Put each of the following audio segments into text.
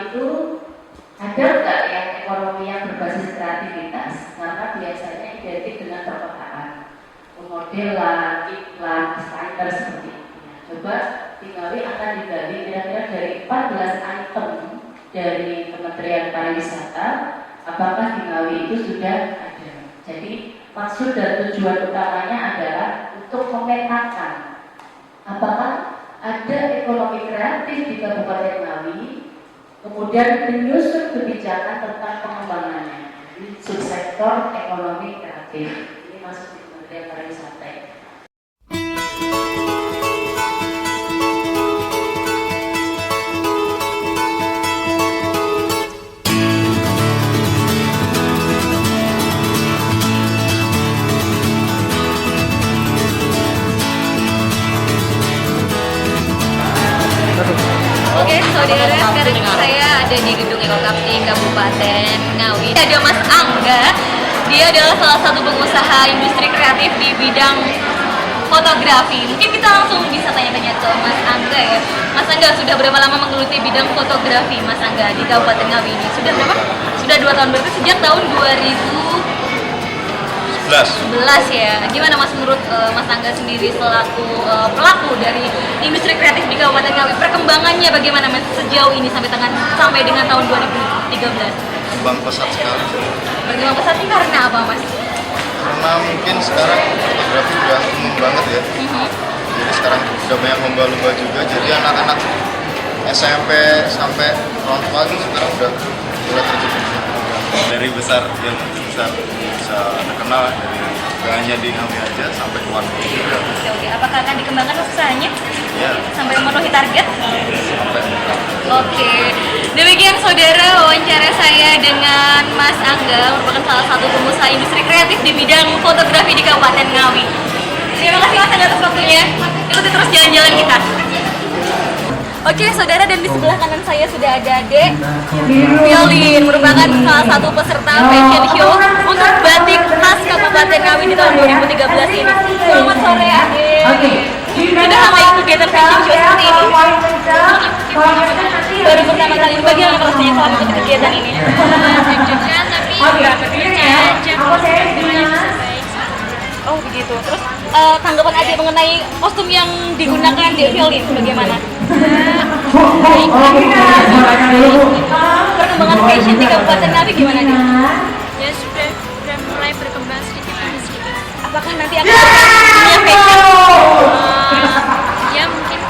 itu ada nggak yang ekonomi yang berbasis kreativitas? Karena biasanya identik dengan perkotaan, pemodelan, iklan, desainer seperti itu. Coba di Ngawi akan digali kira-kira dari 14 item dari Kementerian Pariwisata, apakah di Ngawi itu sudah ada. Jadi maksud dan tujuan utamanya adalah untuk memetakan apakah ada ekonomi kreatif di Kabupaten Ngawi, kemudian menyusun kebijakan tentang pengembangannya di subsektor ekonomi kreatif. Ini masuk di Kementerian Pariwisata. Oke, saudara, sekarang saya ada di Gedung Ekokapti Kabupaten Ngawi. Ada Mas Angga, dia adalah salah satu pengusaha industri kreatif di bidang fotografi. Mungkin kita langsung bisa tanya-tanya ke Mas Angga ya. Mas Angga, sudah berapa lama menggeluti bidang fotografi Mas Angga di Kabupaten Ngawi ini? Sudah berapa? Sudah 2 tahun, berarti sejak tahun 2011 ya. Gimana Mas menurut Mas Angga sendiri selaku pelaku dari industri kreatif di Kabupaten Ngawi, perkembangannya bagaimana Mas sejauh ini sampai dengan tahun 2013? Berkembang pesat sekali. Berkembang pesat ini karena apa Mas? Karena mungkin sekarang fotografi udah umum banget ya. Jadi sekarang udah banyak lomba-lomba juga. Jadi anak-anak SMP sampai orang tua itu sekarang udah mulai terjun. Dari besar yang besar bisa terkenal dari gak hanya di Ngawi aja sampai luar negeri juga. Oke. Apakah akan dikembangkan usahanya? Ya. Sampai memenuhi target? Sampai. Oke. Demikian saudara wawancara saya dengan Mas Angga, merupakan salah satu pengusaha industri kreatif di bidang fotografi di Kabupaten Ngawi. Terima kasih Mas Angga atas waktunya. Ikuti terus jalan-jalan kita. Oke saudara, dan di sebelah kanan saya sudah ada Dek Violin, merupakan salah satu peserta fashion show untuk batik khas Kabupaten Ngawi di tahun 2013 ini. Selamat sore Adek. Sudah lama ikut kegiatan fashion show seperti ini? Baru pertama kali. Bagaimana rasanya saat ikut kegiatan ini? Deg-degan tapi oh begitu. Terus tanggapan Adek mengenai kostum yang digunakan Dek Violin bagaimana? Perkembangan fashion di Kabupaten Ngawi gimana nih? Ya sudah mulai berkembang sedikit demi sedikit. Apakah nanti akan berkembang fashion? Ya mungkin.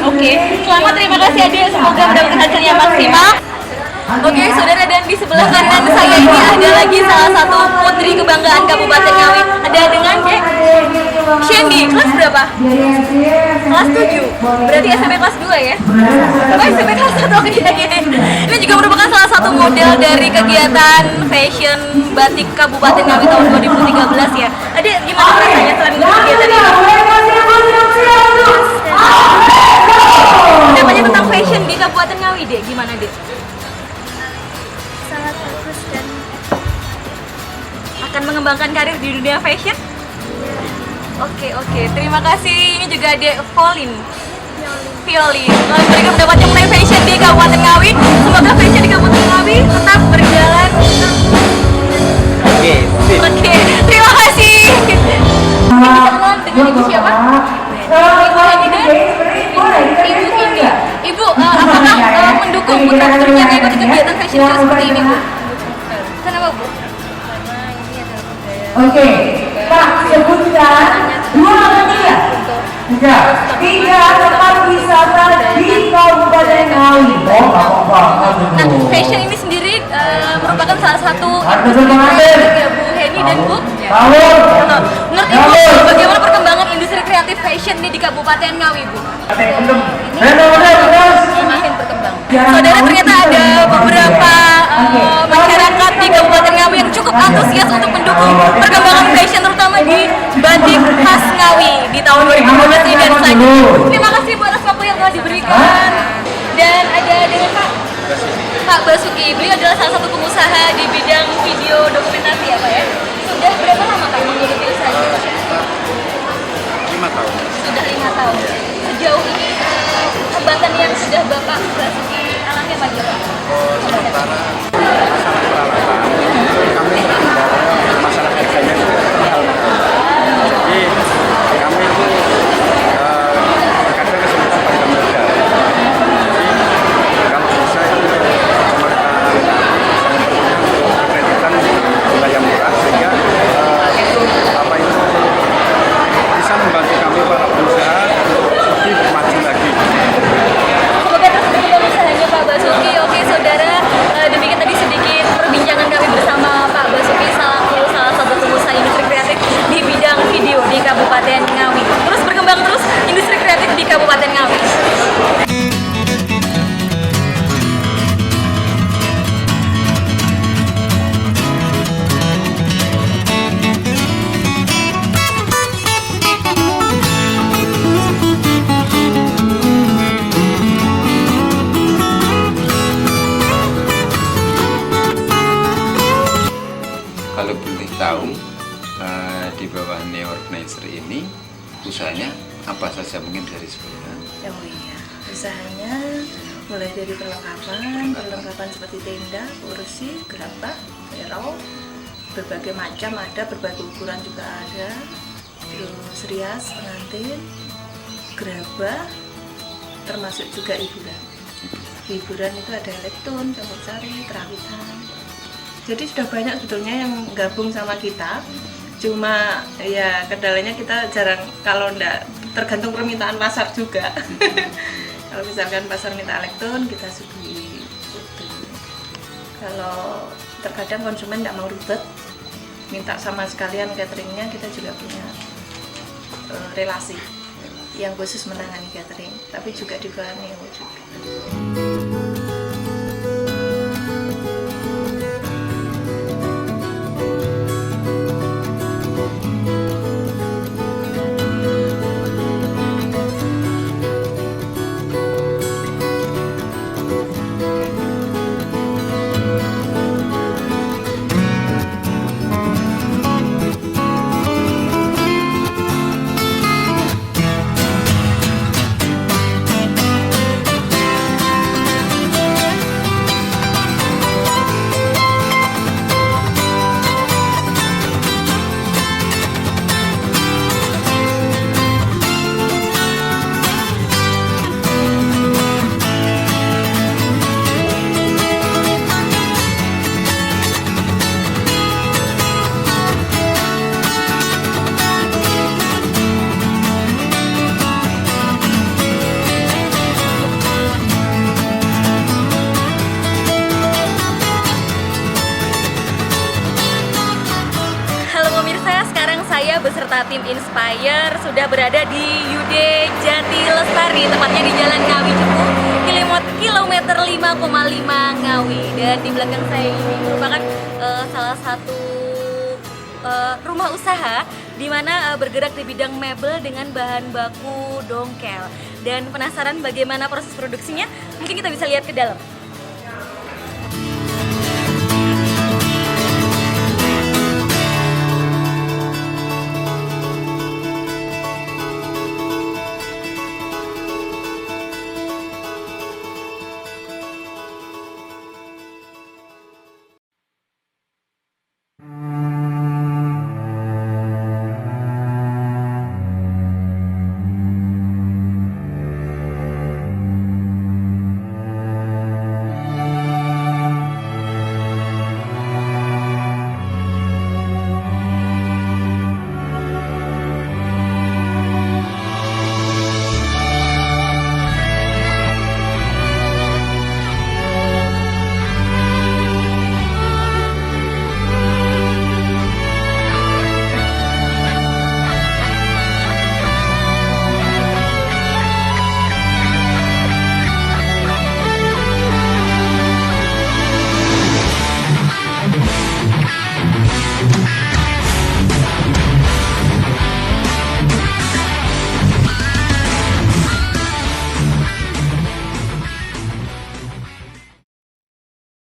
Oke, selamat, terima kasih Adek, semoga mendapatkan hasil yang maksimal. Oke saudara, dan di sebelah kanan saya ini ada lagi salah satu putri kebanggaan Kabupaten Ngawi. Ada dengan Dek Shandy, kelas berapa? Kelas 7, berarti SMP kelas 2 ya? Oh SMP kelas 1, oke. Ini juga merupakan salah satu model dari kegiatan fashion batik Kabupaten Ngawi tahun 2013 ya. Adek, gimana rasanya setelah mengikuti kegiatan ini? Pendapatnya tentang fashion di Kabupaten Ngawi, Dek, gimana Dek? Sangat bagus dan Akan mengembangkan karir di dunia fashion? Oke, terima kasih. Ini juga Dek Violin. Lalu mereka mendapatkan mengenai fashion di Kabupaten Ngawi. Semoga fashion di Kabupaten Ngawi tetap berjalan. Oke, terima kasih. Kita kenalan dengan Ibu siapa? Ibu Hamida. Ibu Indi. Ibu, apakah mendukung putra putrinya mengikuti kegiatan fashion show seperti ini, Bu? Kenapa, Bu? karena ini adalah budaya. Oke, Pak, sebutkan 2 atau 3? 3 tempat wisata di Kabupaten Ngawi. Oh, apa-apa. Nah, fashion ini sendiri merupakan salah satu Ada industri semangat. ya Bu Heni dan Bu. Tahun. Menurut Ibu, bagaimana perkembangan industri kreatif fashion ini di Kabupaten Ngawi, Bu? Semakin berkembang. Saudara, ternyata ada beberapa masyarakat di Kabupaten Ngawi yang cukup antusias untuk mendukung perkembangan fashion, terutama di batik khas Ngawi di tahun 2015 ini dan selanjutnya. Terima kasih Bu atas waktu yang telah diberikan. Dan ada dengan Pak Basuki, beliau adalah salah satu pengusaha di bidang video dokumentasi ya Pak ya. Sudah berapa lama Pak menggeluti usaha ini? 5 tahun. Sudah 5 tahun. Sejauh ini hambatan yang sudah Bapak Basuki alami apa aja Pak? Sementara masalah peralatan kami mendalami masalah harganya juga mahal. Jadi kami itu terkadang kesulitan pada modal. Jadi kalau bisa itu pemerintah memperhatikan harga yang murah sehingga apa itu bisa membantu kami para pengusaha lebih maju lagi. Semoga terus berkembang usahanya Pak Basuki. Oke saudara, demikian tadi sedikit perbincangan kami bersama Pak Basuki selaku salah satu pengusaha industri kreatif di bidang video di Kabupaten Ngawi. Terus berkembang terus industri kreatif di Kabupaten Ngawi. Kalau boleh tahu di bawah Neo Organizer ini usahanya apa saja mungkin dari sebelumnya? Oh iya, usahanya mulai dari perlengkapan seperti tenda, kursi, gerabah, perol, berbagai macam ada, berbagai ukuran juga ada, terus rias, pengantin, gerabah, termasuk juga hiburan. Hiburan itu ada elektron, campur sari, kerawitan. Jadi sudah banyak sebetulnya yang gabung sama kita. Cuma ya kendalanya kita jarang, kalau enggak tergantung permintaan pasar juga. Kalau misalkan pasar minta elektron, kita suguhi utuh. Kalau terkadang konsumen enggak mau ribet, minta sama sekalian cateringnya, kita juga punya relasi yang khusus menangani catering, tapi juga di bawah Neo juga. Saya beserta tim Inspire sudah berada di Yude Jati Lestari, tepatnya di Jalan Ngawi Cepu, kilometer 5,5 Ngawi. Dan di belakang saya ini merupakan salah satu rumah usaha di mana bergerak di bidang mebel dengan bahan baku dongkel. Dan penasaran bagaimana proses produksinya? Mungkin kita bisa lihat ke dalam.